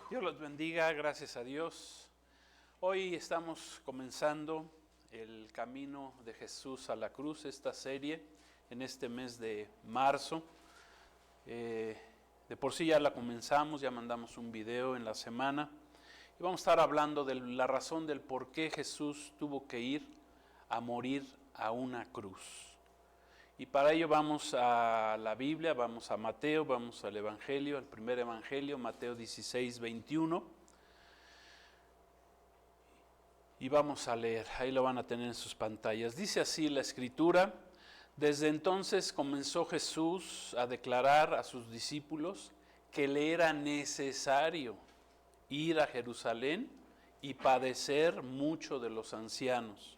Dios los bendiga, gracias a Dios. Hoy estamos comenzando el camino de Jesús a la cruz, esta serie, en este mes de marzo. De por sí ya la comenzamos, ya mandamos un video en la semana. Y vamos a estar hablando de la razón del por qué Jesús tuvo que ir a morir a una cruz. Y para ello vamos a la Biblia, vamos a Mateo, vamos al Evangelio, al primer Evangelio, Mateo 16, 21. Y vamos a leer, ahí lo van a tener en sus pantallas. Dice así la Escritura: desde entonces comenzó Jesús a declarar a sus discípulos que le era necesario ir a Jerusalén y padecer mucho de los ancianos,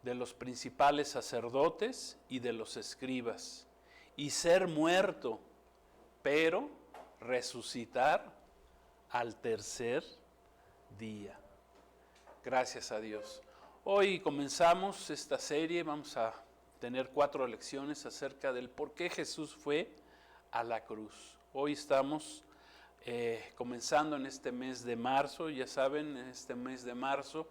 de los principales sacerdotes y de los escribas, y ser muerto, pero resucitar al tercer día. Gracias a Dios. Hoy comenzamos esta serie, vamos a tener 4 lecciones acerca del por qué Jesús fue a la cruz. Hoy estamos comenzando en este mes de marzo, ya saben, en este mes de marzo,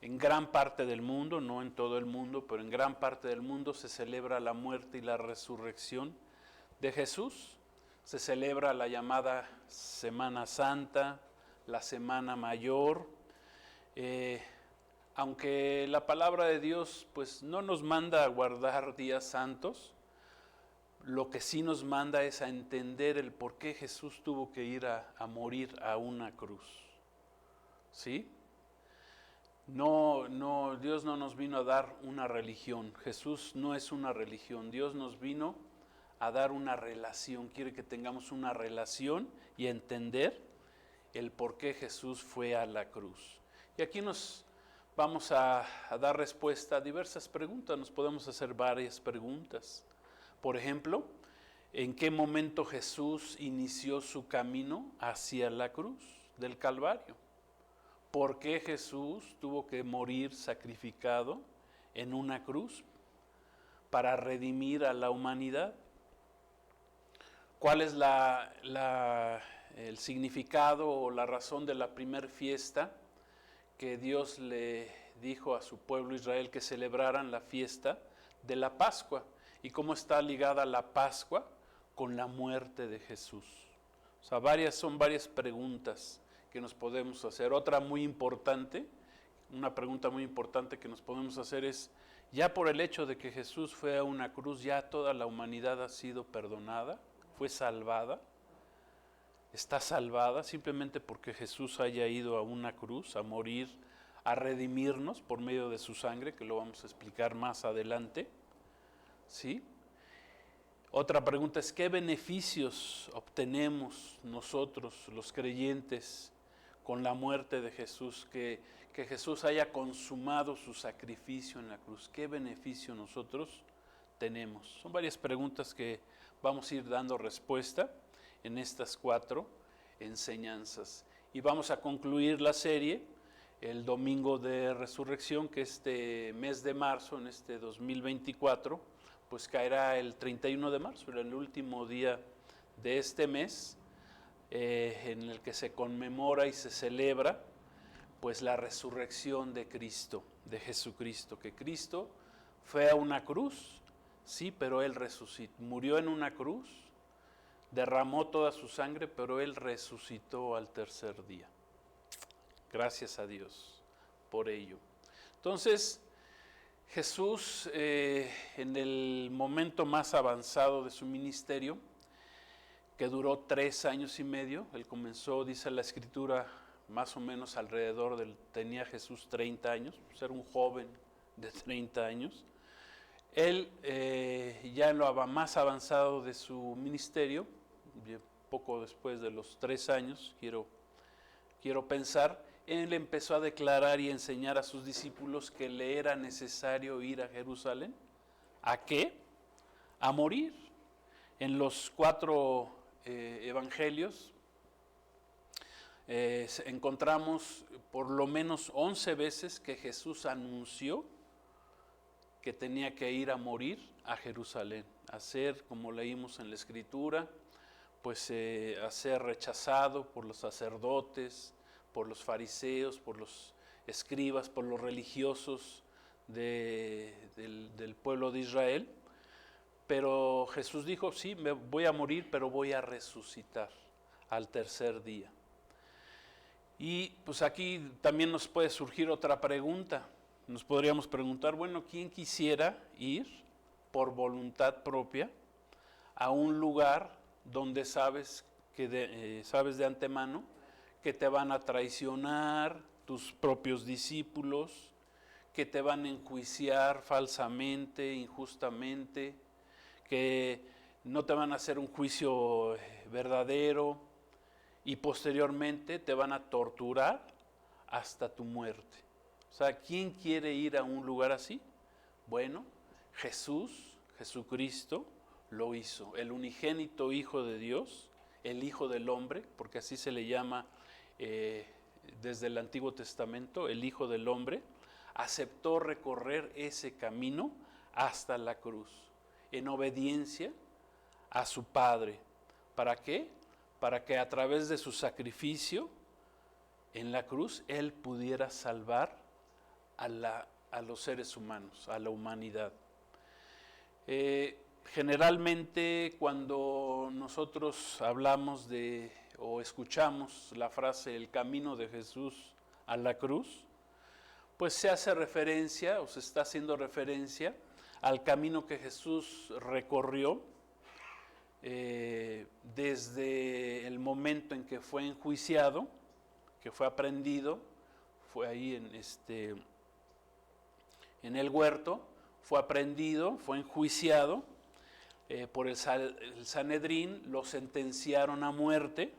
en gran parte del mundo, no en todo el mundo, pero en gran parte del mundo se celebra la muerte y la resurrección de Jesús. Se celebra la llamada Semana Santa, la Semana Mayor. Aunque la palabra de Dios pues no nos manda a guardar días santos, lo que sí nos manda es a entender el por qué Jesús tuvo que ir a morir a una cruz. ¿Sí? No, Dios no nos vino a dar una religión. Jesús no es una religión. Dios nos vino a dar una relación. Quiere que tengamos una relación y entender el por qué Jesús fue a la cruz. Y aquí nos vamos a dar respuesta a diversas preguntas. Nos podemos hacer varias preguntas. Por ejemplo, ¿en qué momento Jesús inició su camino hacia la cruz del Calvario? ¿Por qué Jesús tuvo que morir sacrificado en una cruz para redimir a la humanidad? ¿Cuál es el significado o la razón de la primer fiesta que Dios le dijo a su pueblo Israel que celebraran la fiesta de la Pascua? ¿Y cómo está ligada la Pascua con la muerte de Jesús? O sea, son varias preguntas que nos podemos hacer. Otra muy importante, una pregunta muy importante que nos podemos hacer es, ¿ya por el hecho de que Jesús fue a una cruz, ya toda la humanidad ha sido perdonada? ¿Fue salvada? ¿Está salvada simplemente porque Jesús haya ido a una cruz a morir, a redimirnos por medio de su sangre, que lo vamos a explicar más adelante? ¿Sí? Otra pregunta es, ¿qué beneficios obtenemos nosotros, los creyentes, con la muerte de Jesús, que Jesús haya consumado su sacrificio en la cruz? ¿Qué beneficio nosotros tenemos? Son varias preguntas que vamos a ir dando respuesta en estas 4 enseñanzas. Y vamos a concluir la serie el domingo de resurrección, que este mes de marzo, en este 2024, pues caerá el 31 de marzo, el último día de este mes, en el que se conmemora y se celebra pues la resurrección de Cristo, de Jesucristo, que Cristo fue a una cruz, sí, pero Él resucitó, murió en una cruz, derramó toda su sangre, pero Él resucitó al tercer día. Gracias a Dios por ello. Entonces, Jesús, en el momento más avanzado de su ministerio, que duró 3 años y medio, él comenzó, dice la Escritura, más o menos alrededor tenía Jesús 30 años, era un joven de 30 años. Él, ya en lo más avanzado de su ministerio, poco después de los 3 años, quiero pensar, él empezó a declarar y enseñar a sus discípulos que le era necesario ir a Jerusalén. ¿A qué? A morir. En los 4 evangelios encontramos por lo menos 11 veces que Jesús anunció que tenía que ir a morir a Jerusalén, a ser, como leímos en la Escritura, pues a ser rechazado por los sacerdotes, por los fariseos, por los escribas, por los religiosos del pueblo de Israel. Pero Jesús dijo, sí, me voy a morir, pero voy a resucitar al tercer día. Y pues aquí también nos puede surgir otra pregunta. Nos podríamos preguntar, bueno, ¿quién quisiera ir por voluntad propia a un lugar donde sabes de antemano que te van a traicionar tus propios discípulos, que te van a enjuiciar falsamente, injustamente, que no te van a hacer un juicio verdadero y posteriormente te van a torturar hasta tu muerte? O sea, ¿quién quiere ir a un lugar así? Bueno, Jesucristo lo hizo, el unigénito Hijo de Dios, el Hijo del Hombre, porque así se le llama desde el Antiguo Testamento, el Hijo del Hombre, aceptó recorrer ese camino hasta la cruz, en obediencia a su Padre. ¿Para qué? Para que a través de su sacrificio en la cruz, Él pudiera salvar a los seres humanos, a la humanidad. Generalmente cuando nosotros hablamos o escuchamos la frase el camino de Jesús a la cruz, pues se hace referencia o se está haciendo referencia al camino que Jesús recorrió desde el momento en que fue enjuiciado, que fue aprehendido, fue ahí en el huerto, fue aprehendido, fue enjuiciado por el Sanedrín, lo sentenciaron a muerte,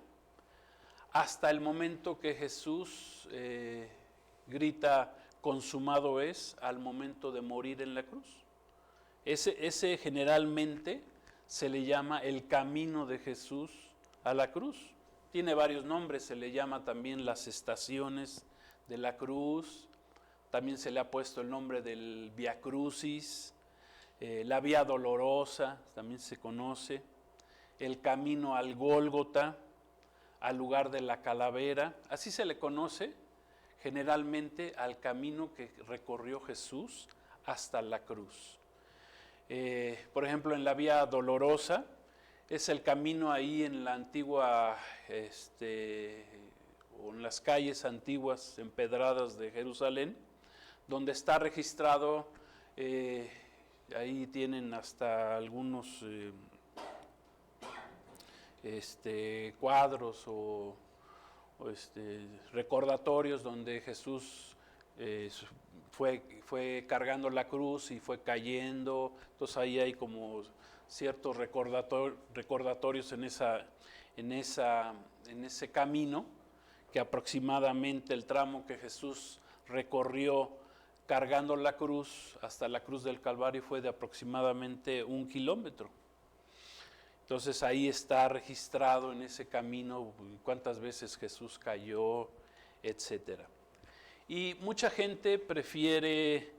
hasta el momento que Jesús grita, consumado es, al momento de morir en la cruz. Ese generalmente se le llama el camino de Jesús a la cruz. Tiene varios nombres, se le llama también las estaciones de la cruz, también se le ha puesto el nombre del Vía Crucis, la Vía Dolorosa, también se conoce, el camino al Gólgota, al lugar de la calavera, así se le conoce generalmente al camino que recorrió Jesús hasta la cruz. Por ejemplo, en la Vía Dolorosa, es el camino ahí en la antigua, o en las calles antiguas empedradas de Jerusalén, donde está registrado, ahí tienen hasta algunos cuadros o recordatorios donde Jesús fue cargando la cruz y fue cayendo. Entonces ahí hay como ciertos recordatorios en ese camino, que aproximadamente el tramo que Jesús recorrió cargando la cruz hasta la cruz del Calvario fue de aproximadamente 1 kilómetro. Entonces ahí está registrado en ese camino cuántas veces Jesús cayó, etcétera. Y mucha gente prefiere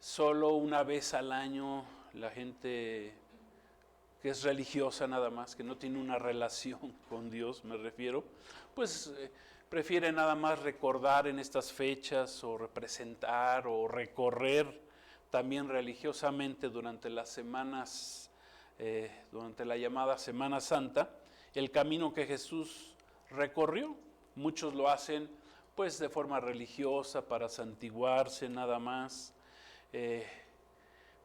solo una vez al año, la gente que es religiosa nada más, que no tiene una relación con Dios, me refiero, pues prefiere nada más recordar en estas fechas o representar o recorrer también religiosamente durante las semanas, durante la llamada Semana Santa, el camino que Jesús recorrió. Muchos lo hacen pues de forma religiosa, para santiguarse nada más,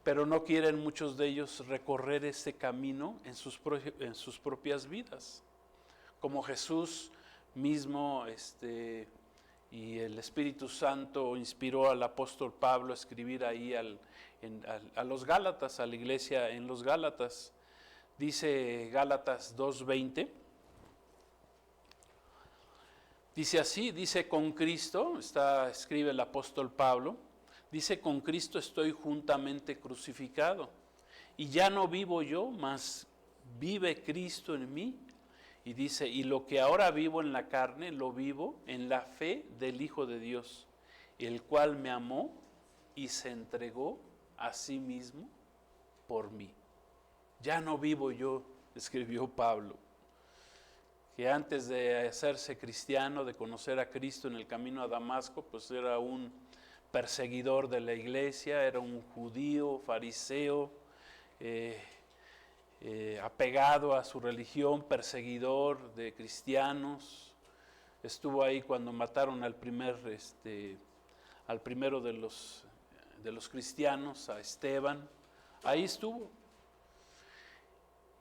pero no quieren muchos de ellos recorrer ese camino en sus propias vidas. Como Jesús mismo y el Espíritu Santo inspiró al apóstol Pablo a escribir ahí a los Gálatas, a la iglesia en los Gálatas. Dice Gálatas 2:20, dice así, dice con Cristo, escribe el apóstol Pablo, dice con Cristo estoy juntamente crucificado, y ya no vivo yo, mas vive Cristo en mí. Y dice, y lo que ahora vivo en la carne, lo vivo en la fe del Hijo de Dios, el cual me amó y se entregó a sí mismo por mí. Ya no vivo yo, escribió Pablo, que antes de hacerse cristiano, de conocer a Cristo en el camino a Damasco, pues era un perseguidor de la iglesia, era un judío, fariseo, apegado a su religión, perseguidor de cristianos. Estuvo ahí cuando mataron al primero de los cristianos, a Esteban. Ahí estuvo.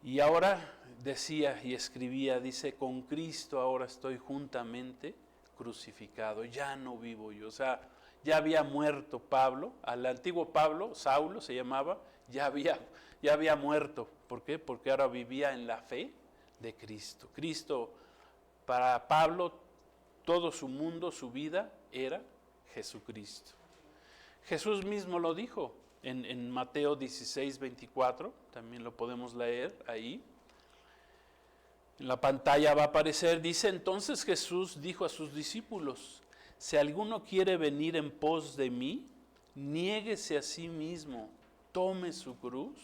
Y ahora decía y escribía, dice, con Cristo ahora estoy juntamente crucificado, ya no vivo yo. O sea, ya había muerto Pablo, al antiguo Pablo, Saulo se llamaba, ya había muerto. ¿Por qué? Porque ahora vivía en la fe de Cristo. Cristo, para Pablo, todo su mundo, su vida era Jesucristo. Jesús mismo lo dijo en Mateo 16, 24, también lo podemos leer ahí. En la pantalla va a aparecer, dice, entonces Jesús dijo a sus discípulos, si alguno quiere venir en pos de mí, niéguese a sí mismo, tome su cruz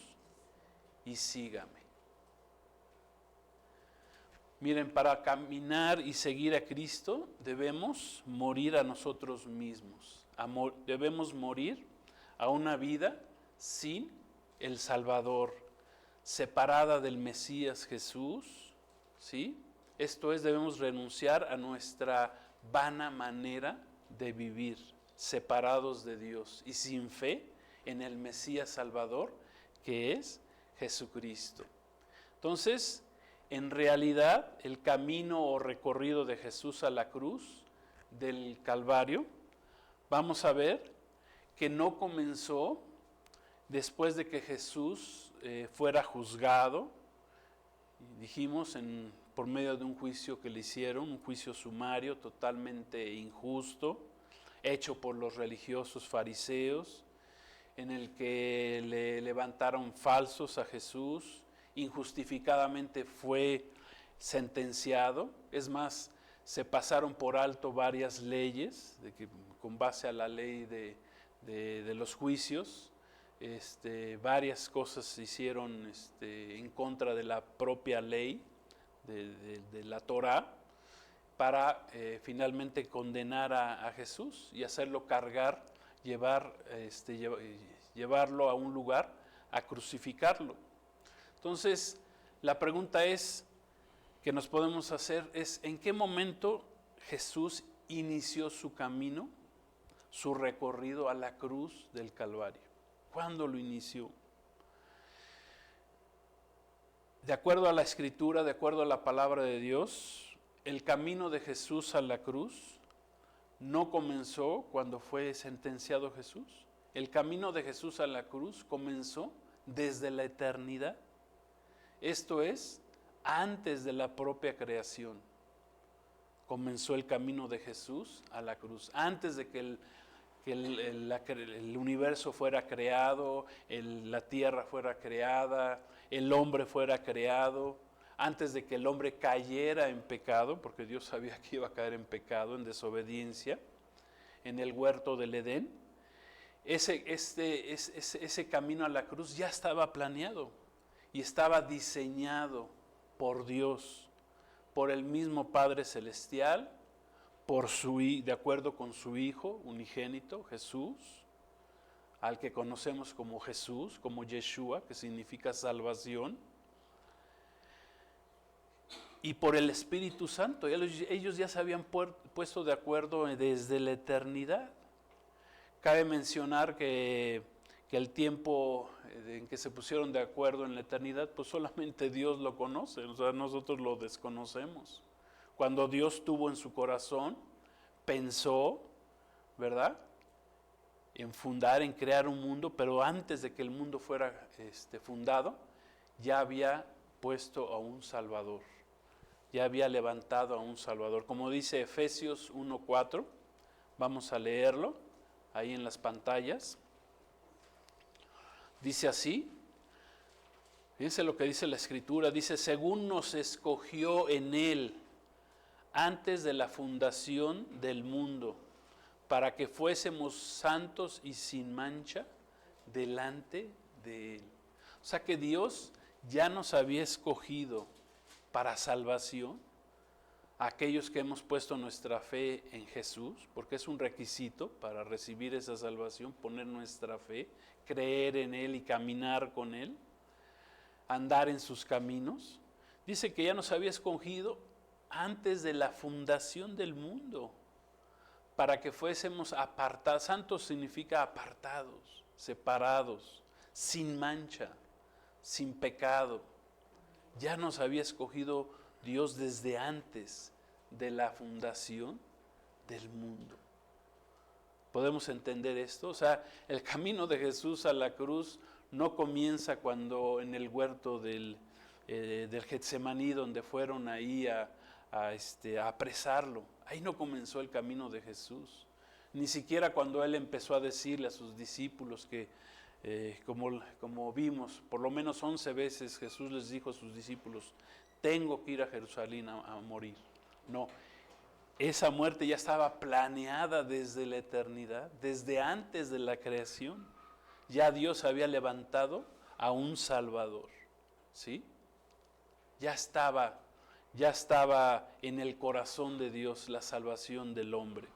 y sígame. Miren, para caminar y seguir a Cristo debemos morir a nosotros mismos, debemos morir a una vida sin el Salvador, separada del Mesías Jesús, ¿sí? Esto es, debemos renunciar a nuestra vana manera de vivir, separados de Dios y sin fe en el Mesías Salvador, que es Jesucristo. Entonces, en realidad, el camino o recorrido de Jesús a la cruz del Calvario, vamos a ver que no comenzó después de que Jesús fuera juzgado, dijimos, por medio de un juicio que le hicieron, un juicio sumario totalmente injusto, hecho por los religiosos fariseos, en el que le levantaron falsos a Jesús, injustificadamente fue sentenciado. Es más, se pasaron por alto varias leyes, con base a la ley de los juicios, varias cosas se hicieron en contra de la propia ley de la Torá, para finalmente condenar a Jesús y hacerlo cargar, llevarlo a un lugar a crucificarlo. Entonces, la pregunta que nos podemos hacer es, ¿en qué momento Jesús inició su camino, su recorrido a la cruz del Calvario? ¿Cuándo lo inició? De acuerdo a la Escritura, de acuerdo a la palabra de Dios, el camino de Jesús a la cruz no comenzó cuando fue sentenciado Jesús. El camino de Jesús a la cruz comenzó desde la eternidad. Esto es, antes de la propia creación. Comenzó el camino de Jesús a la cruz. Antes de que el universo fuera creado, la tierra fuera creada, el hombre fuera creado, antes de que el hombre cayera en pecado, porque Dios sabía que iba a caer en pecado, en desobediencia, en el huerto del Edén, ese camino a la cruz ya estaba planeado y estaba diseñado por Dios, por el mismo Padre Celestial, de acuerdo con su Hijo unigénito, Jesús, al que conocemos como Jesús, como Yeshua, que significa salvación, y por el Espíritu Santo. Ellos ya se habían puesto de acuerdo desde la eternidad. Cabe mencionar que el tiempo en que se pusieron de acuerdo en la eternidad, pues solamente Dios lo conoce, o sea, nosotros lo desconocemos. Cuando Dios tuvo en su corazón, pensó, ¿verdad?, en crear un mundo, pero antes de que el mundo fuera fundado, ya había puesto a un Salvador, ya había levantado a un Salvador. Como dice Efesios 1:4, vamos a leerlo ahí en las pantallas. Dice así, fíjense lo que dice la Escritura, dice, según nos escogió en Él antes de la fundación del mundo, para que fuésemos santos y sin mancha delante de Él. O sea que Dios ya nos había escogido para salvación aquellos que hemos puesto nuestra fe en Jesús, porque es un requisito para recibir esa salvación, poner nuestra fe, creer en Él y caminar con Él, andar en sus caminos. Dice que ya nos había escogido antes de la fundación del mundo, para que fuésemos apartados. Santos significa apartados, separados, sin mancha, sin pecado. Ya nos había escogido Dios desde antes de la fundación del mundo. ¿Podemos entender esto? O sea, el camino de Jesús a la cruz no comienza cuando en el huerto del Getsemaní, donde fueron ahí a apresarlo. Ahí no comenzó el camino de Jesús. Ni siquiera cuando Él empezó a decirle a sus discípulos que, como vimos, por lo menos 11 veces Jesús les dijo a sus discípulos, tengo que ir a Jerusalén a morir. No, esa muerte ya estaba planeada desde la eternidad, desde antes de la creación. Ya Dios había levantado a un Salvador, ¿sí? Ya estaba en el corazón de Dios la salvación del hombre.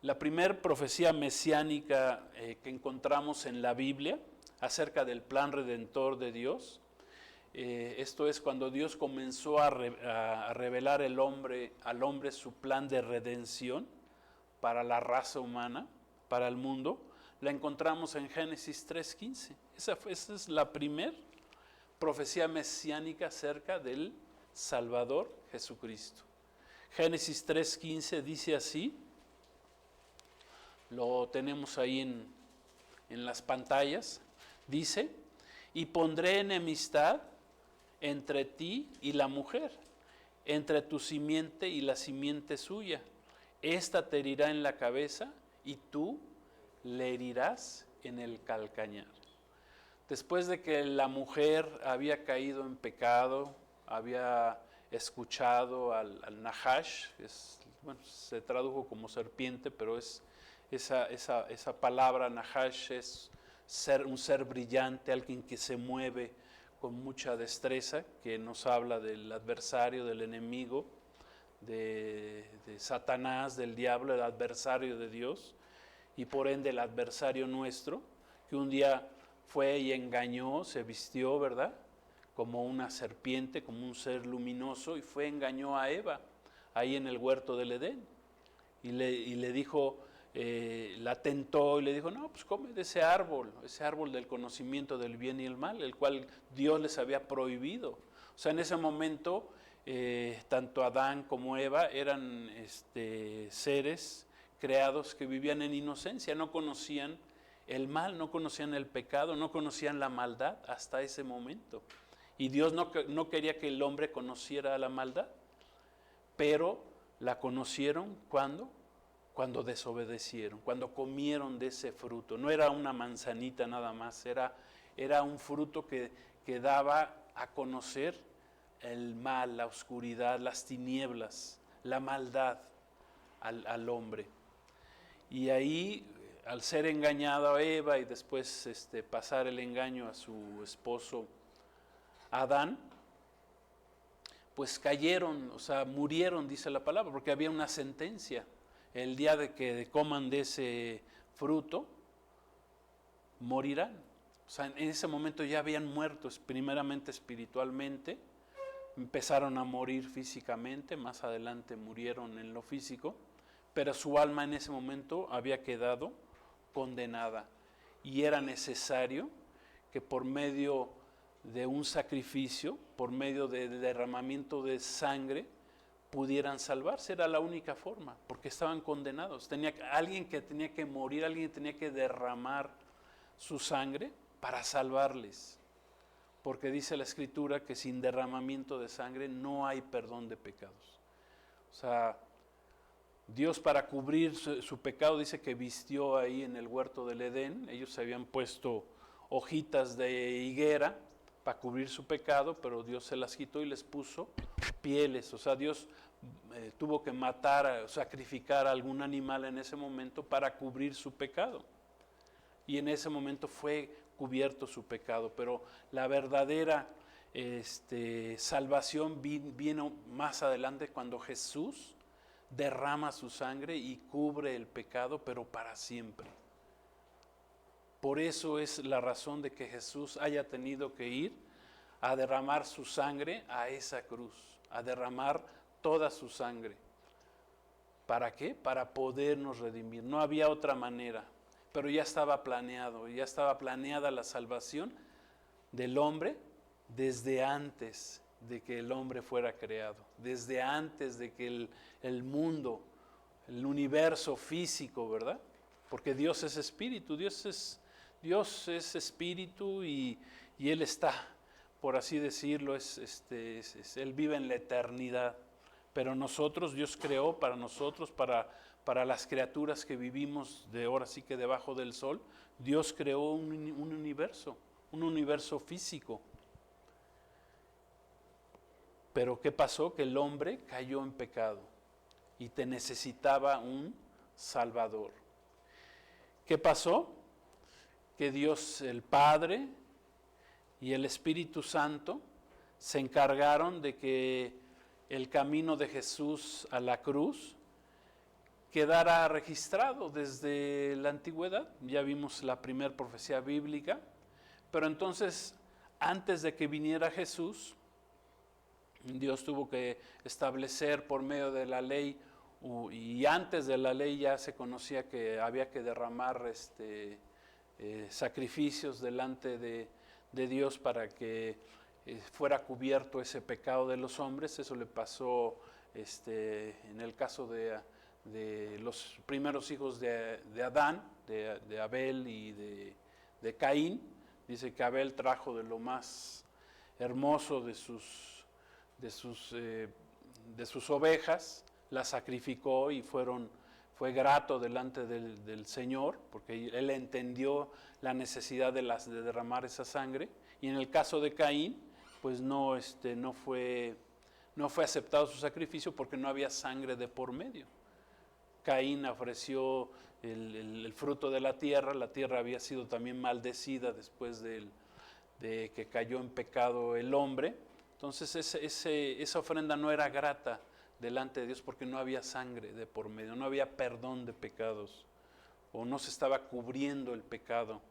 La primera profecía mesiánica que encontramos en la Biblia acerca del plan redentor de Dios, esto es cuando Dios comenzó a revelar al hombre su plan de redención para la raza humana, para el mundo, la encontramos en Génesis 3:15. Esa es la primera profecía mesiánica acerca del Salvador Jesucristo. Génesis 3:15 dice así, lo tenemos ahí en las pantallas, dice, y pondré enemistad entre ti y la mujer, entre tu simiente y la simiente suya. Esta te herirá en la cabeza y tú le herirás en el calcañar. Después de que la mujer había caído en pecado, había escuchado al Nahash, se tradujo como serpiente, pero esa palabra Nahash es un ser brillante, alguien que se mueve con mucha destreza, que nos habla del adversario, del enemigo, de Satanás, del diablo, el adversario de Dios, y por ende el adversario nuestro, que un día fue y engañó, se vistió, ¿verdad?, como una serpiente, como un ser luminoso, y engañó a Eva, ahí en el huerto del Edén, y le dijo, la tentó y le dijo, no, pues come de ese árbol del conocimiento del bien y el mal, el cual Dios les había prohibido. O sea, en ese momento, tanto Adán como Eva eran seres creados que vivían en inocencia, no conocían el mal, no conocían el pecado, no conocían la maldad hasta ese momento. Y Dios no quería que el hombre conociera la maldad, pero la conocieron cuando desobedecieron, cuando comieron de ese fruto. No era una manzanita nada más, era un fruto que daba a conocer el mal, la oscuridad, las tinieblas, la maldad al hombre. Y ahí, al ser engañada Eva y después pasar el engaño a su esposo Adán, pues cayeron, o sea, murieron, dice la palabra, porque había una sentencia. El día de que coman de ese fruto, morirán. O sea, en ese momento ya habían muerto, primeramente espiritualmente, empezaron a morir físicamente, más adelante murieron en lo físico, pero su alma en ese momento había quedado condenada. Y era necesario que por medio de un sacrificio, por medio de derramamiento de sangre, pudieran salvarse. Era la única forma, porque estaban condenados. Alguien que tenía que morir, alguien que tenía que derramar su sangre para salvarles. Porque dice la Escritura que sin derramamiento de sangre no hay perdón de pecados. O sea, Dios, para cubrir su pecado, dice que vistió ahí en el huerto del Edén. Ellos se habían puesto hojitas de higuera para cubrir su pecado, pero Dios se las quitó y les puso pieles. O sea, Dios tuvo que matar, sacrificar a algún animal en ese momento para cubrir su pecado. Y en ese momento fue cubierto su pecado, pero la verdadera salvación viene más adelante cuando Jesús derrama su sangre y cubre el pecado, pero para siempre. Por eso es la razón de que Jesús haya tenido que ir a derramar su sangre a esa cruz, a derramar toda su sangre. ¿Para qué? Para podernos redimir. No había otra manera, pero ya estaba planeado, ya estaba planeada la salvación del hombre desde antes de que el hombre fuera creado, desde antes de que el mundo, el universo físico, ¿verdad? Porque Dios es espíritu, Dios es espíritu y Él está, por así decirlo, Él vive en la eternidad. Pero nosotros, Dios creó para nosotros, para las criaturas que vivimos de ahora sí que debajo del sol, Dios creó un universo físico. Pero ¿qué pasó? Que el hombre cayó en pecado y te necesitaba un Salvador. ¿Qué pasó? Que Dios el Padre y el Espíritu Santo se encargaron de que el camino de Jesús a la cruz quedara registrado desde la antigüedad. Ya vimos la primera profecía bíblica, pero entonces, antes de que viniera Jesús, Dios tuvo que establecer por medio de la ley, y antes de la ley ya se conocía que había que derramar sacrificios delante de Dios para que fuera cubierto ese pecado de los hombres. Eso le pasó en el caso de los primeros hijos de Adán, de Abel y de Caín. Dice que Abel trajo de lo más hermoso de sus ovejas, las sacrificó y fue grato delante del Señor, porque él entendió la necesidad de derramar esa sangre. Y en el caso de Caín, pues no fue aceptado su sacrificio porque no había sangre de por medio. Caín ofreció el fruto de la tierra había sido también maldecida después de que cayó en pecado el hombre. Entonces esa ofrenda no era grata delante de Dios porque no había sangre de por medio, no había perdón de pecados, o no se estaba cubriendo el pecado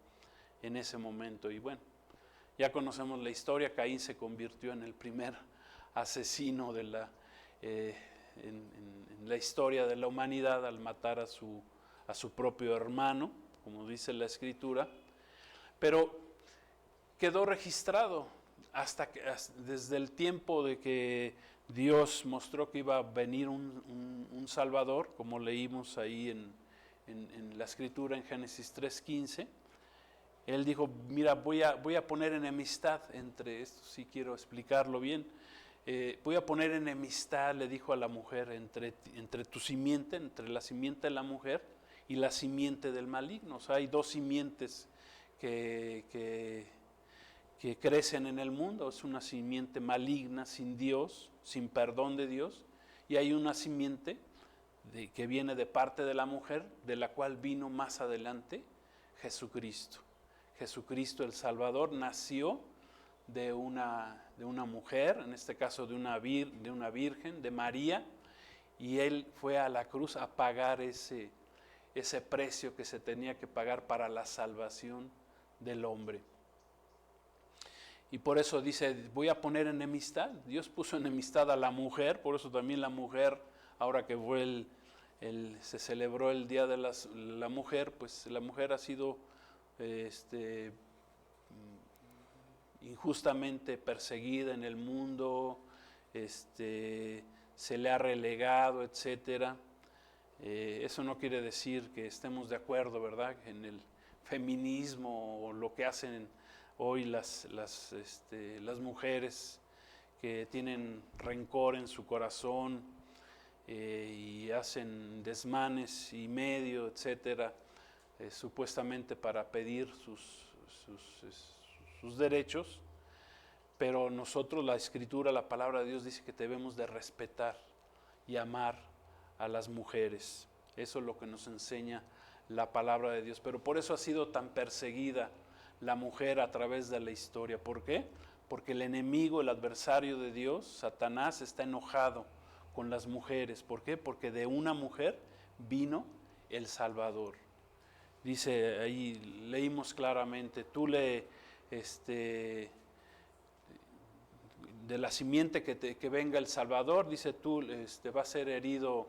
en ese momento. Y bueno, ya conocemos la historia. Caín se convirtió en el primer asesino en la historia de la humanidad al matar a su propio hermano, como dice la Escritura. Pero quedó registrado desde el tiempo de que Dios mostró que iba a venir un Salvador, como leímos ahí en la Escritura en Génesis 3:15. Él dijo, mira, voy a poner enemistad entre esto, si quiero explicarlo bien. Voy a poner enemistad, le dijo a la mujer, entre tu simiente, entre la simiente de la mujer y la simiente del maligno. O sea, hay dos simientes que crecen en el mundo. Es una simiente maligna, sin Dios, sin perdón de Dios, y hay una simiente que viene de parte de la mujer, de la cual vino más adelante Jesucristo. Jesucristo el Salvador nació de una mujer, en este caso de una virgen, de María, y Él fue a la cruz a pagar ese precio que se tenía que pagar para la salvación del hombre. Y por eso dice, voy a poner enemistad. Dios puso enemistad a la mujer, por eso también la mujer, ahora que fue se celebró el Día de la Mujer, pues la mujer ha sido injustamente perseguida en el mundo, se le ha relegado, etcétera. Eso no quiere decir que estemos de acuerdo, ¿verdad?, en el feminismo o lo que hacen hoy las mujeres que tienen rencor en su corazón y hacen desmanes y medio, etcétera, supuestamente para pedir sus derechos. Pero nosotros, la Escritura, la palabra de Dios dice que debemos de respetar y amar a las mujeres. Eso es lo que nos enseña la palabra de Dios. Pero por eso ha sido tan perseguida la mujer a través de la historia. ¿Por qué? porque el enemigo, el adversario de Dios, Satanás, está enojado con las mujeres. ¿Por qué? Porque de una mujer vino el Salvador. Dice ahí, leímos claramente, de la simiente que venga el Salvador, dice va a ser herido,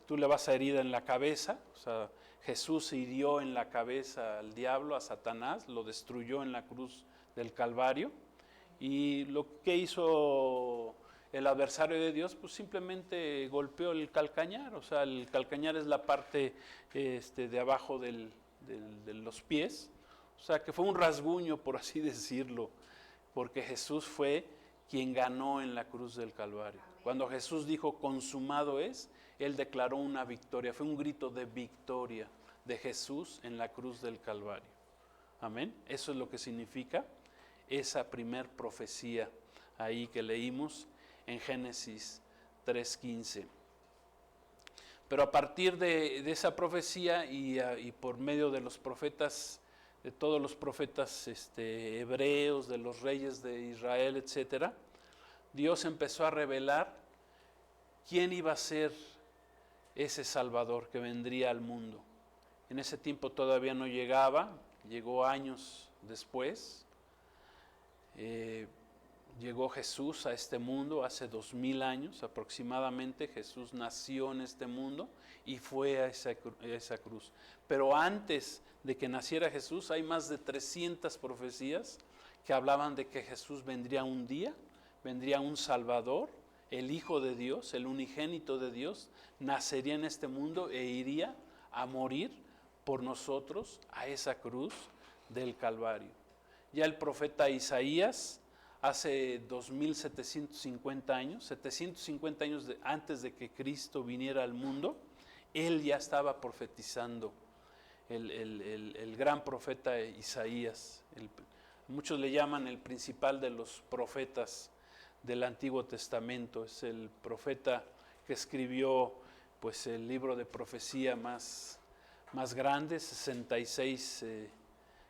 tú le vas a herir en la cabeza. O sea, Jesús hirió en la cabeza al diablo, a Satanás, lo destruyó en la cruz del Calvario. Y lo que hizo el adversario de Dios, pues simplemente golpeó el calcañar. O sea, el calcañar es la parte de abajo de los pies. O sea, que fue un rasguño, por así decirlo, porque Jesús fue quien ganó en la cruz del Calvario. Cuando Jesús dijo consumado es, Él declaró una victoria. Fue un grito de victoria de Jesús en la cruz del Calvario. Amén. Eso es lo que significa esa primer profecía ahí que leímos en Génesis 3:15. Pero a partir de esa profecía y por medio de los profetas, de todos los profetas hebreos, de los reyes de Israel, etcétera, Dios empezó a revelar quién iba a ser ese Salvador que vendría al mundo. En ese tiempo todavía no llegaba, llegó años después. Llegó Jesús a este mundo hace 2000 años aproximadamente. Jesús nació en este mundo y fue a esa cruz. Pero antes de que naciera Jesús hay más de 300 profecías que hablaban de que Jesús vendría un día, vendría un Salvador, el Hijo de Dios, el unigénito de Dios, nacería en este mundo e iría a morir por nosotros a esa cruz del Calvario. Ya el profeta Isaías, hace 2750 años, 750 años antes de que Cristo viniera al mundo, él ya estaba profetizando, el gran profeta Isaías. Muchos le llaman el principal de los profetas del Antiguo Testamento. Es el profeta que escribió pues, el libro de profecía más grande, 66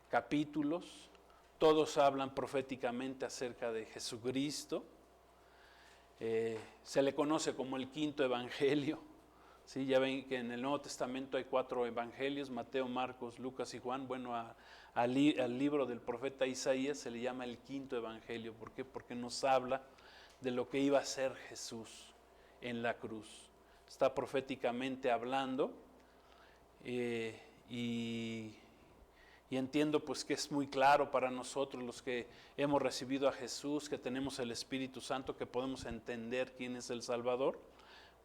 capítulos. Todos hablan proféticamente acerca de Jesucristo. Se le conoce como el quinto evangelio. ¿Sí? Ya ven que en el Nuevo Testamento hay 4 evangelios, Mateo, Marcos, Lucas y Juan. Bueno, al libro del profeta Isaías se le llama el quinto evangelio. ¿Por qué? Porque nos habla de lo que iba a ser Jesús en la cruz. Está proféticamente hablando y entiendo pues que es muy claro para nosotros los que hemos recibido a Jesús, que tenemos el Espíritu Santo, que podemos entender quién es el Salvador.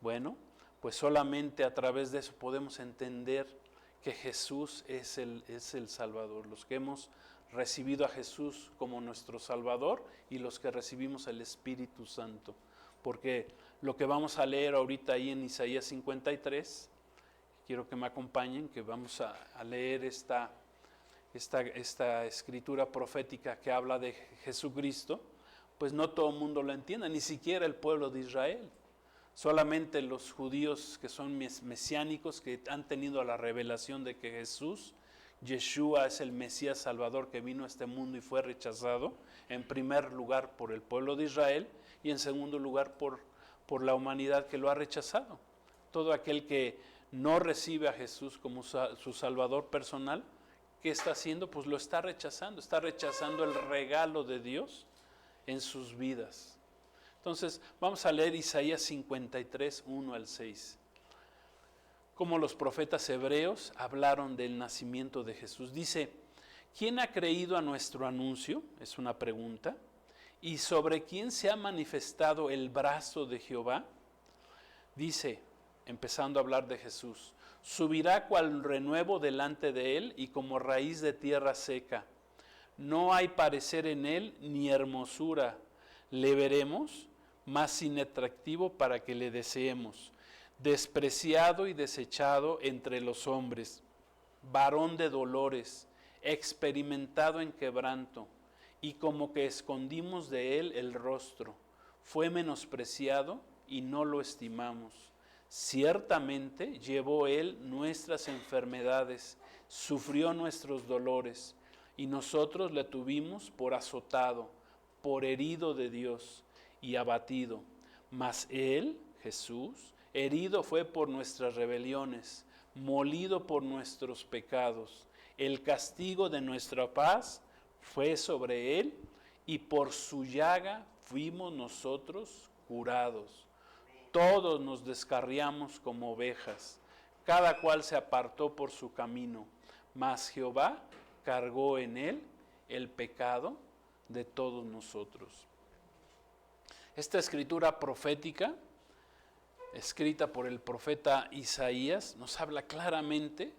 Bueno, pues solamente a través de eso podemos entender que Jesús es el Salvador. Los que hemos recibido a Jesús como nuestro Salvador y los que recibimos el Espíritu Santo. Porque lo que vamos a leer ahorita ahí en Isaías 53, quiero que me acompañen, que vamos a leer esta escritura profética que habla de Jesucristo. Pues no todo el mundo lo entiende, ni siquiera el pueblo de Israel. Solamente los judíos que son mesiánicos, que han tenido la revelación de que Jesús, Yeshua, es el Mesías Salvador que vino a este mundo y fue rechazado, en primer lugar por el pueblo de Israel y en segundo lugar por la humanidad que lo ha rechazado. Todo aquel que no recibe a Jesús como su Salvador personal, ¿qué está haciendo? Pues lo está rechazando el regalo de Dios en sus vidas. Entonces, vamos a leer Isaías 53, 1 al 6. Cómo los profetas hebreos hablaron del nacimiento de Jesús. Dice, ¿quién ha creído a nuestro anuncio? Es una pregunta. ¿Y sobre quién se ha manifestado el brazo de Jehová? Dice, empezando a hablar de Jesús, subirá cual renuevo delante de él y como raíz de tierra seca. No hay parecer en él ni hermosura. Le veremos, mas sin atractivo para que le deseemos. Despreciado y desechado entre los hombres, varón de dolores, experimentado en quebranto, y como que escondimos de él el rostro. Fue menospreciado y no lo estimamos. Ciertamente llevó él nuestras enfermedades, sufrió nuestros dolores, y nosotros le tuvimos por azotado, por herido de Dios y abatido. Mas Él, Jesús, herido fue por nuestras rebeliones, molido por nuestros pecados. El castigo de nuestra paz fue sobre Él, y por su llaga fuimos nosotros curados. Todos nos descarriamos como ovejas, cada cual se apartó por su camino, mas Jehová cargó en él el pecado de todos nosotros. Esta escritura profética, escrita por el profeta Isaías, nos habla claramente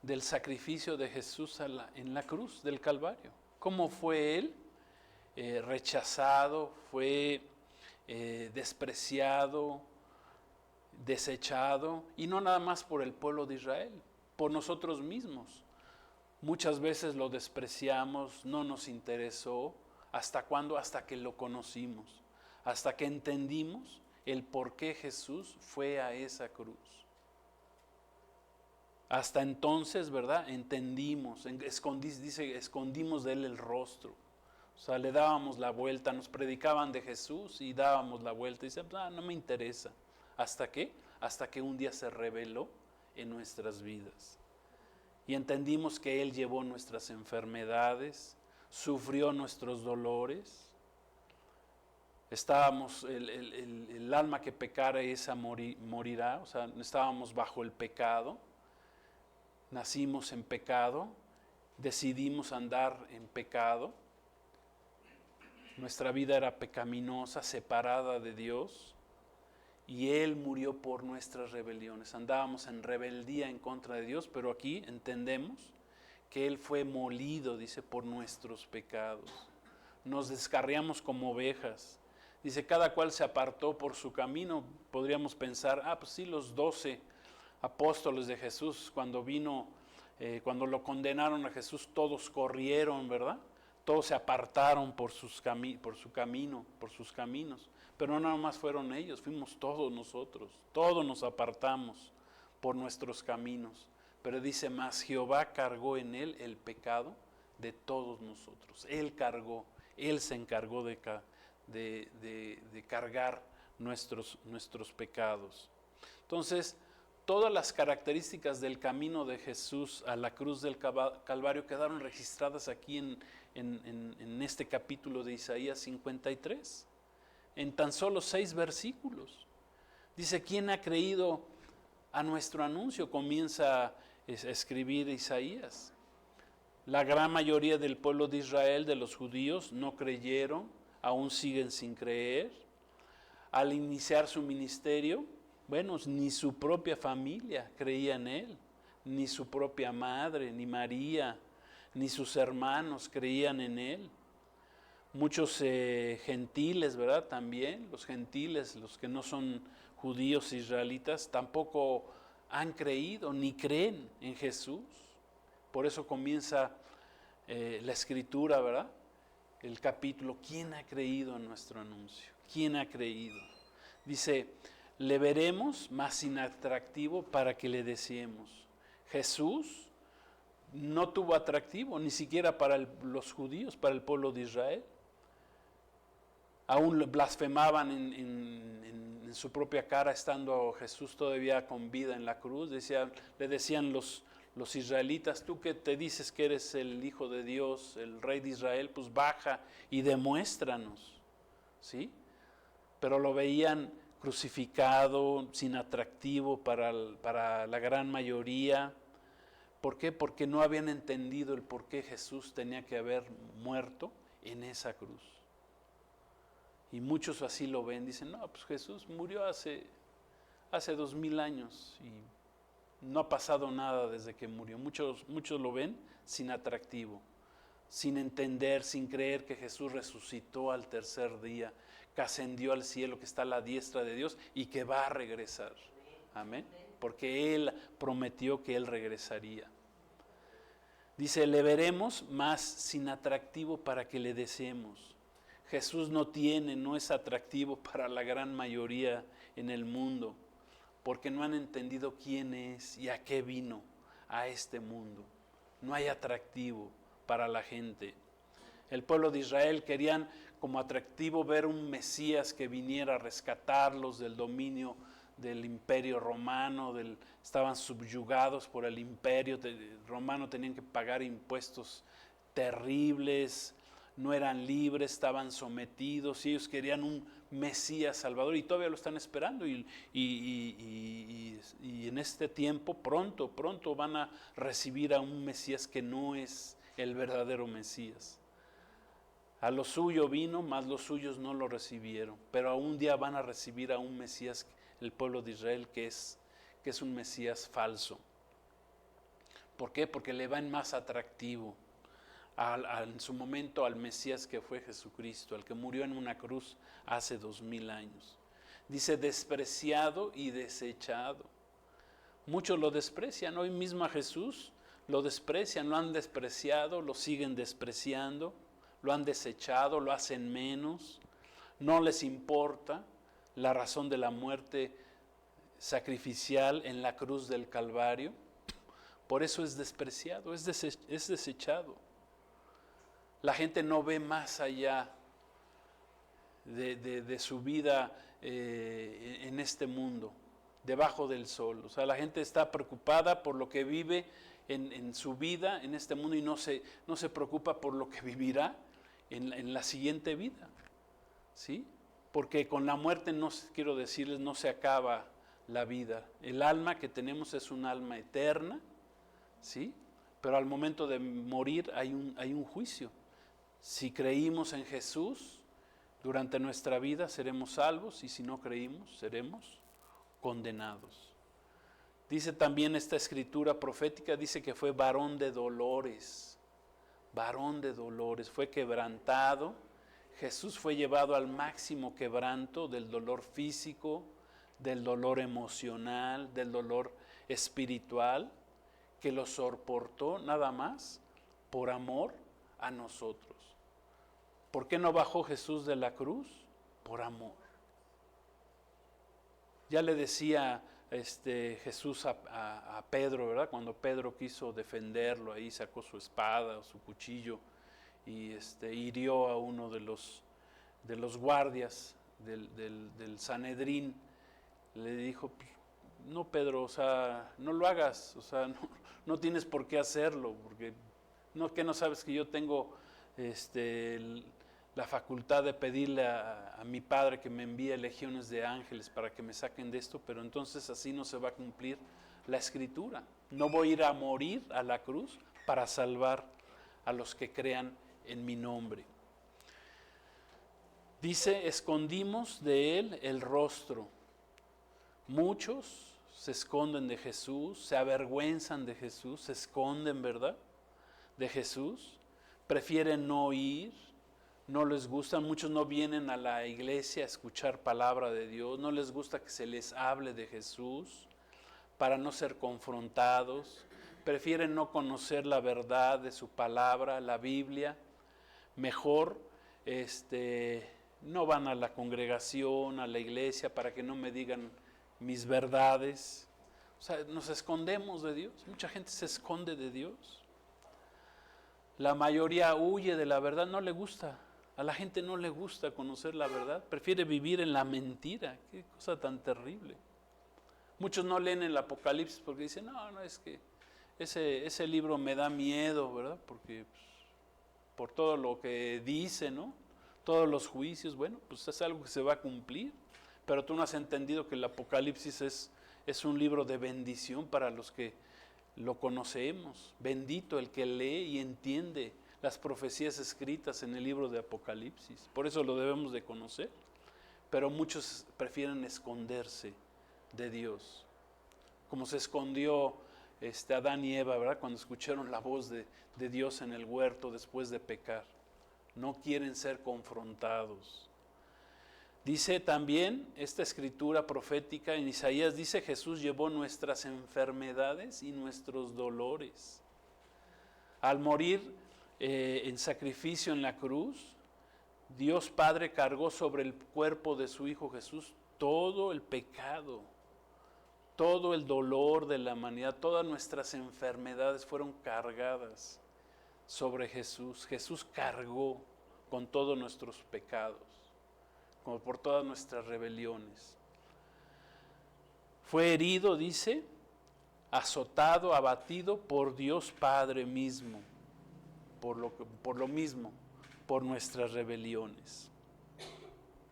del sacrificio de Jesús en la cruz del Calvario. Cómo fue él rechazado, fue despreciado, desechado, y no nada más por el pueblo de Israel, por nosotros mismos. Muchas veces lo despreciamos, no nos interesó. ¿Hasta cuándo? Hasta que lo conocimos, hasta que entendimos el por qué Jesús fue a esa cruz. Hasta entonces, ¿verdad? Entendimos, dice, escondimos de él el rostro. O sea, le dábamos la vuelta, nos predicaban de Jesús y dábamos la vuelta. Y dice, no me interesa. ¿Hasta qué? Hasta que un día se reveló en nuestras vidas. Y entendimos que Él llevó nuestras enfermedades, sufrió nuestros dolores. Estábamos, el alma que pecara esa morirá. O sea, estábamos bajo el pecado. Nacimos en pecado, decidimos andar en pecado. Nuestra vida era pecaminosa, separada de Dios, y Él murió por nuestras rebeliones. Andábamos en rebeldía en contra de Dios, pero aquí entendemos que Él fue molido, dice, por nuestros pecados. Nos descarriamos como ovejas. Dice, cada cual se apartó por su camino. Podríamos pensar, pues sí, los 12 apóstoles de Jesús, cuando vino, cuando lo condenaron a Jesús, todos corrieron, ¿verdad? Todos se apartaron por su camino, por sus caminos. Pero no nada más fueron ellos, fuimos todos nosotros. Todos nos apartamos por nuestros caminos. Pero dice, más Jehová cargó en él el pecado de todos nosotros. Él cargó, Él se encargó de cargar nuestros pecados. Entonces, todas las características del camino de Jesús a la cruz del Calvario quedaron registradas aquí en este capítulo de Isaías 53, en tan solo 6 versículos. Dice, ¿quién ha creído a nuestro anuncio? Comienza a escribir Isaías. La gran mayoría del pueblo de Israel, de los judíos, no creyeron, aún siguen sin creer. Al iniciar su ministerio, bueno, ni su propia familia creía en él, ni su propia madre, ni María, ni sus hermanos creían en él. Muchos gentiles, ¿verdad? También, los gentiles, los que no son judíos israelitas, tampoco han creído ni creen en Jesús. Por eso comienza la escritura, ¿verdad? El capítulo, ¿quién ha creído en nuestro anuncio? ¿Quién ha creído? Dice, le veremos más inatractivo para que le deseemos. Jesús no tuvo atractivo, ni siquiera para los judíos, para el pueblo de Israel. Aún blasfemaban en su propia cara, estando Jesús todavía con vida en la cruz. Le decían los israelitas, tú que te dices que eres el Hijo de Dios, el Rey de Israel, pues baja y demuéstranos, ¿sí? Pero lo veían crucificado, sin atractivo para la gran mayoría. ¿Por qué? Porque no habían entendido el por qué Jesús tenía que haber muerto en esa cruz. Y muchos así lo ven, dicen, no, pues Jesús murió hace 2000 años y no ha pasado nada desde que murió. Muchos lo ven sin atractivo, sin entender, sin creer que Jesús resucitó al tercer día, que ascendió al cielo, que está a la diestra de Dios y que va a regresar. Amén. Porque Él prometió que Él regresaría. Dice, le veremos más sin atractivo para que le deseemos. Jesús no es atractivo para la gran mayoría en el mundo, porque no han entendido quién es y a qué vino a este mundo. No hay atractivo para la gente. El pueblo de Israel querían como atractivo ver un Mesías que viniera a rescatarlos del dominio del imperio romano, estaban subyugados por el imperio romano, tenían que pagar impuestos terribles, no eran libres, estaban sometidos, y ellos querían un Mesías Salvador, y todavía lo están esperando, y en este tiempo pronto van a recibir a un Mesías que no es el verdadero Mesías. A lo suyo vino, mas los suyos no lo recibieron, pero un día van a recibir a un Mesías, el pueblo de Israel, que es un Mesías falso. ¿Por qué? Porque le va en más atractivo en su momento al Mesías que fue Jesucristo, al que murió en una cruz hace 2000 años. Dice despreciado y desechado. Muchos lo desprecian, hoy mismo a Jesús lo desprecian, lo han despreciado, lo siguen despreciando, lo han desechado, lo hacen menos, no les importa la razón de la muerte sacrificial en la cruz del Calvario. Por eso es despreciado, es desechado. La gente no ve más allá de su vida en este mundo, debajo del sol. O sea, la gente está preocupada por lo que vive en su vida, en este mundo, y no se preocupa por lo que vivirá en la siguiente vida, ¿sí? Porque con la muerte, quiero decirles, no se acaba la vida. El alma que tenemos es un alma eterna, ¿sí? Pero al momento de morir hay un juicio. Si creímos en Jesús, durante nuestra vida seremos salvos, y si no creímos, seremos condenados. Dice también esta escritura profética, dice que fue varón de dolores, fue quebrantado. Jesús fue llevado al máximo quebranto del dolor físico, del dolor emocional, del dolor espiritual, que lo soportó nada más por amor a nosotros. ¿Por qué no bajó Jesús de la cruz? Por amor. Ya le decía Jesús a Pedro, ¿verdad? Cuando Pedro quiso defenderlo, ahí sacó su espada o su cuchillo y hirió a uno de los guardias del Sanedrín. Le dijo, no, Pedro, o sea, no lo hagas, o sea, no tienes por qué hacerlo, porque no sabes que yo tengo la facultad de pedirle a mi Padre que me envíe legiones de ángeles para que me saquen de esto, pero entonces así no se va a cumplir la Escritura. No voy a ir a morir a la cruz para salvar a los que crean en mi nombre. Dice, escondimos de él el rostro. Muchos se esconden de Jesús, se avergüenzan de Jesús, se esconden, ¿verdad?, de Jesús. Prefieren no ir, no les gusta, muchos no vienen a la iglesia a escuchar palabra de Dios, no les gusta que se les hable de Jesús para no ser confrontados, prefieren no conocer la verdad de su palabra, la Biblia, mejor no van a la congregación, a la iglesia, para que no me digan mis verdades. O sea, nos escondemos de Dios, mucha gente se esconde de Dios. La mayoría huye de la verdad, no le gusta. A la gente no le gusta conocer la verdad, prefiere vivir en la mentira. Qué cosa tan terrible. Muchos no leen el Apocalipsis porque dicen, no, es que ese libro me da miedo, ¿verdad? Porque por todo lo que dice, ¿no? Todos los juicios, bueno, pues es algo que se va a cumplir. Pero tú no has entendido que el Apocalipsis es un libro de bendición para los que lo conocemos. Bendito el que lee y entiende las profecías escritas en el libro de Apocalipsis. Por eso lo debemos de conocer. Pero muchos prefieren esconderse de Dios. Como se escondió Adán y Eva, ¿verdad?, cuando escucharon la voz de Dios en el huerto después de pecar. No quieren ser confrontados. Dice también esta escritura profética en Isaías, dice, Jesús llevó nuestras enfermedades y nuestros dolores. Al morir en sacrificio en la cruz, Dios Padre cargó sobre el cuerpo de su Hijo Jesús todo el pecado, todo el dolor de la humanidad, todas nuestras enfermedades fueron cargadas sobre Jesús. Jesús cargó con todos nuestros pecados, como por todas nuestras rebeliones. Fue herido, dice, azotado, abatido por Dios Padre mismo, por lo mismo, por nuestras rebeliones.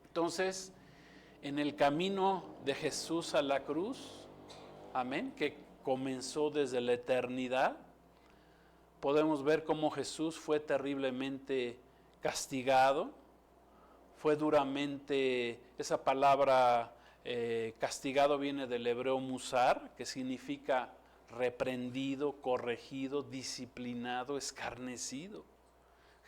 Entonces, en el camino de Jesús a la cruz, amén, que comenzó desde la eternidad, podemos ver cómo Jesús fue terriblemente castigado, fue duramente, esa palabra castigado viene del hebreo musar, que significa reprendido, corregido, disciplinado, escarnecido.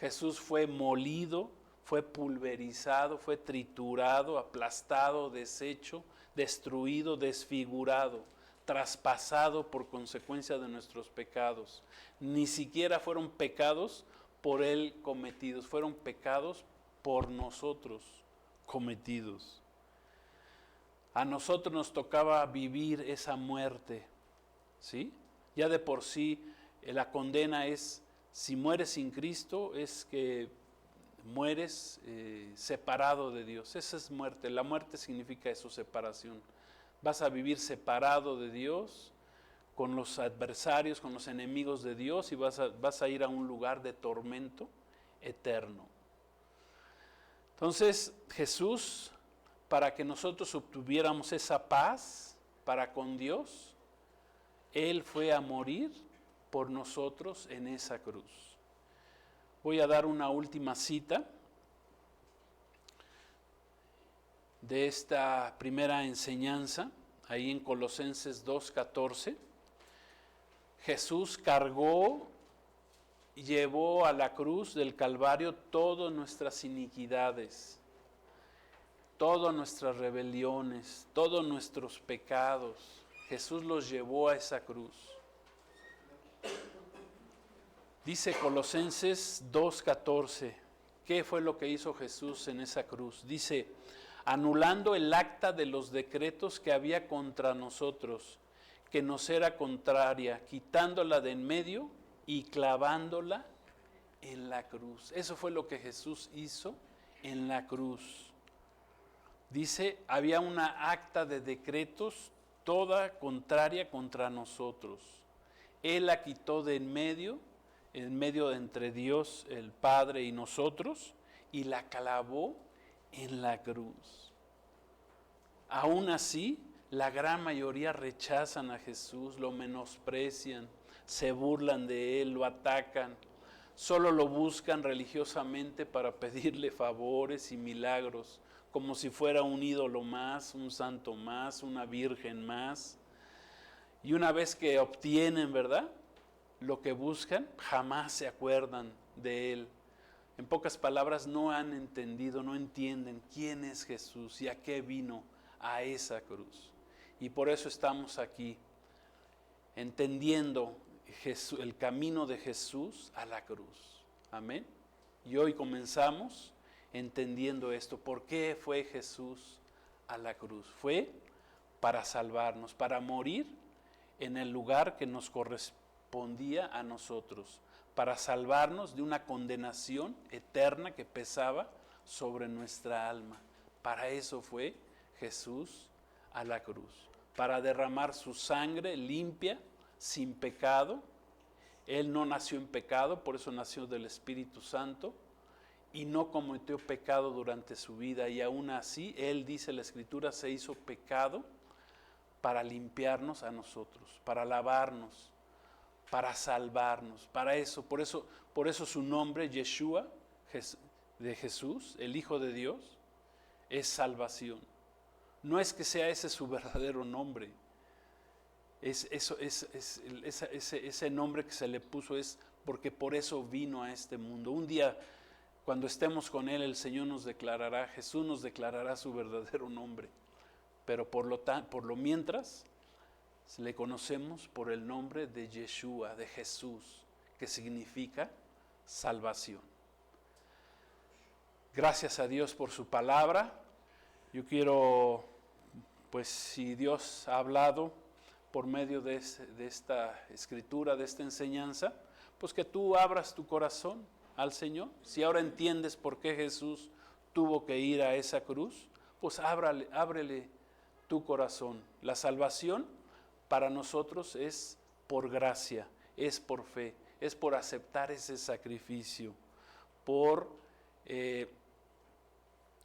Jesús fue molido, fue pulverizado, fue triturado, aplastado, deshecho, destruido, desfigurado, traspasado por consecuencia de nuestros pecados. Ni siquiera fueron pecados por Él cometidos, fueron pecados por nosotros cometidos. A nosotros nos tocaba vivir esa muerte, ¿sí? Ya de por sí la condena es, si mueres sin Cristo, es que mueres separado de Dios. Esa es muerte. La muerte significa eso, separación. Vas a vivir separado de Dios, con los adversarios, con los enemigos de Dios, y vas a ir a un lugar de tormento eterno. Entonces, Jesús, para que nosotros obtuviéramos esa paz para con Dios, Él fue a morir por nosotros en esa cruz. Voy a dar una última cita de esta primera enseñanza, ahí en Colosenses 2:14. Jesús cargó y llevó a la cruz del Calvario todas nuestras iniquidades, todas nuestras rebeliones, todos nuestros pecados. Jesús los llevó a esa cruz. Dice Colosenses 2:14, ¿qué fue lo que hizo Jesús en esa cruz? Dice, anulando el acta de los decretos que había contra nosotros, que nos era contraria, quitándola de en medio y clavándola en la cruz. Eso fue lo que Jesús hizo en la cruz. Dice, había una acta de decretos toda contraria contra nosotros. Él la quitó de en medio de entre Dios el Padre y nosotros, y la clavó en la cruz. Aún así, la gran mayoría rechazan a Jesús, lo menosprecian, se burlan de Él, lo atacan, solo lo buscan religiosamente para pedirle favores y milagros, como si fuera un ídolo más, un santo más, una virgen más. Y una vez que obtienen, ¿verdad?, lo que buscan, jamás se acuerdan de Él. En pocas palabras, no han entendido, no entienden quién es Jesús y a qué vino a esa cruz. Y por eso estamos aquí, entendiendo el camino de Jesús a la cruz. Amén. Y hoy comenzamos entendiendo esto. ¿Por qué fue Jesús a la cruz? Fue para salvarnos, para morir en el lugar que nos correspondía a nosotros, para salvarnos de una condenación eterna que pesaba sobre nuestra alma. Para eso fue Jesús a la cruz, para derramar su sangre limpia, sin pecado. Él no nació en pecado, por eso nació del Espíritu Santo, y no cometió pecado durante su vida, y aún así, Él, dice la Escritura, se hizo pecado para limpiarnos a nosotros, para lavarnos, para salvarnos, para eso, por eso su nombre, Yeshua, de Jesús, el Hijo de Dios, es salvación. No es que sea ese su verdadero nombre, ese nombre que se le puso es porque por eso vino a este mundo. Un día, cuando estemos con Él, el Señor nos declarará, Jesús nos declarará su verdadero nombre, pero por lo mientras, le conocemos por el nombre de Yeshua, de Jesús, que significa salvación. Gracias a Dios por su palabra. Yo quiero, pues si Dios ha hablado por medio de esta escritura, de esta enseñanza, pues que tú abras tu corazón al Señor? Si ahora entiendes por qué Jesús tuvo que ir a esa cruz, pues ábrele tu corazón. La salvación para nosotros es por gracia, es por fe, es por aceptar ese sacrificio, por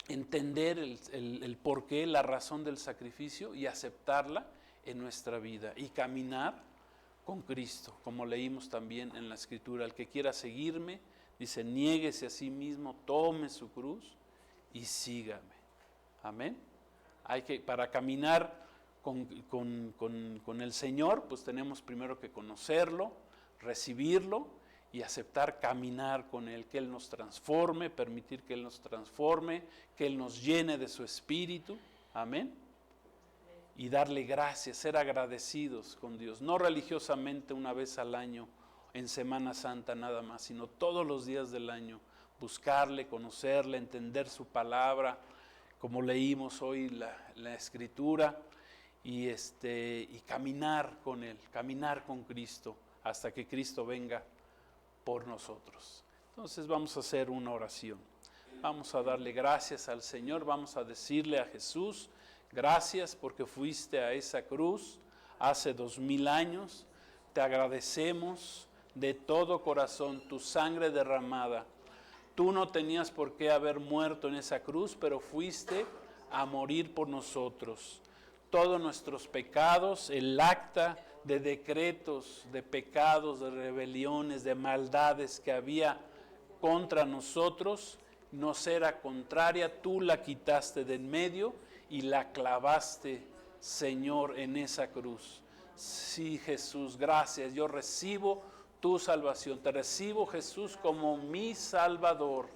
entender el porqué, la razón del sacrificio y aceptarla en nuestra vida y caminar con Cristo, como leímos también en la Escritura. El que quiera seguirme, dice, niéguese a sí mismo, tome su cruz y sígame. Amén. Para caminar con el Señor, pues tenemos primero que conocerlo, recibirlo y aceptar caminar con Él, que Él nos transforme, permitir que Él nos transforme, que Él nos llene de su Espíritu. Amén. Y darle gracias, ser agradecidos con Dios, no religiosamente una vez al año, en Semana Santa nada más, sino todos los días del año, buscarle, conocerle, entender su palabra, como leímos hoy la Escritura, y caminar con Él, caminar con Cristo, hasta que Cristo venga por nosotros. Entonces vamos a hacer una oración, vamos a darle gracias al Señor, vamos a decirle a Jesús, gracias porque fuiste a esa cruz hace 2000 años, te agradecemos de todo corazón tu sangre derramada. Tú no tenías por qué haber muerto en esa cruz, pero fuiste a morir por nosotros. Todos nuestros pecados, el acta de decretos, de pecados, de rebeliones, de maldades que había contra nosotros, nos era contraria, tú la quitaste de en medio y la clavaste, Señor, en esa cruz. Sí, Jesús, gracias, yo recibo tu salvación, te recibo, Jesús, como mi Salvador.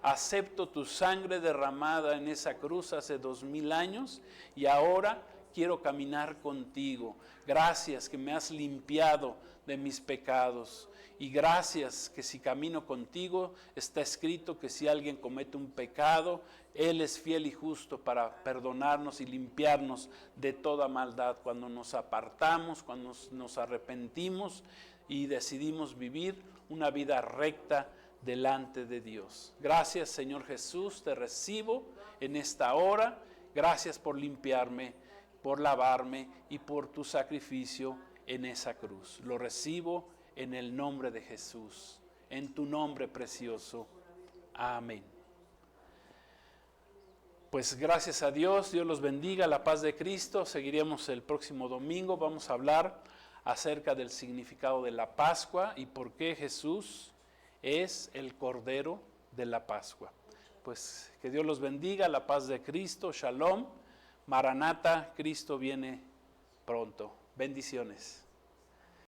Acepto tu sangre derramada en esa cruz hace 2000 años y ahora quiero caminar contigo. Gracias que me has limpiado de mis pecados. Y gracias que si camino contigo, está escrito que si alguien comete un pecado, Él es fiel y justo para perdonarnos y limpiarnos de toda maldad. Cuando nos apartamos, cuando nos arrepentimos y decidimos vivir una vida recta delante de Dios. Gracias, Señor Jesús, te recibo en esta hora. Gracias por limpiarme, por lavarme y por tu sacrificio en esa cruz. Lo recibo en el nombre de Jesús, en tu nombre precioso. Amén. Pues gracias a Dios, Dios los bendiga, la paz de Cristo. Seguiremos el próximo domingo, vamos a hablar acerca del significado de la Pascua y por qué Jesús es el Cordero de la Pascua. Pues que Dios los bendiga, la paz de Cristo, Shalom, Maranata, Cristo viene pronto. Bendiciones.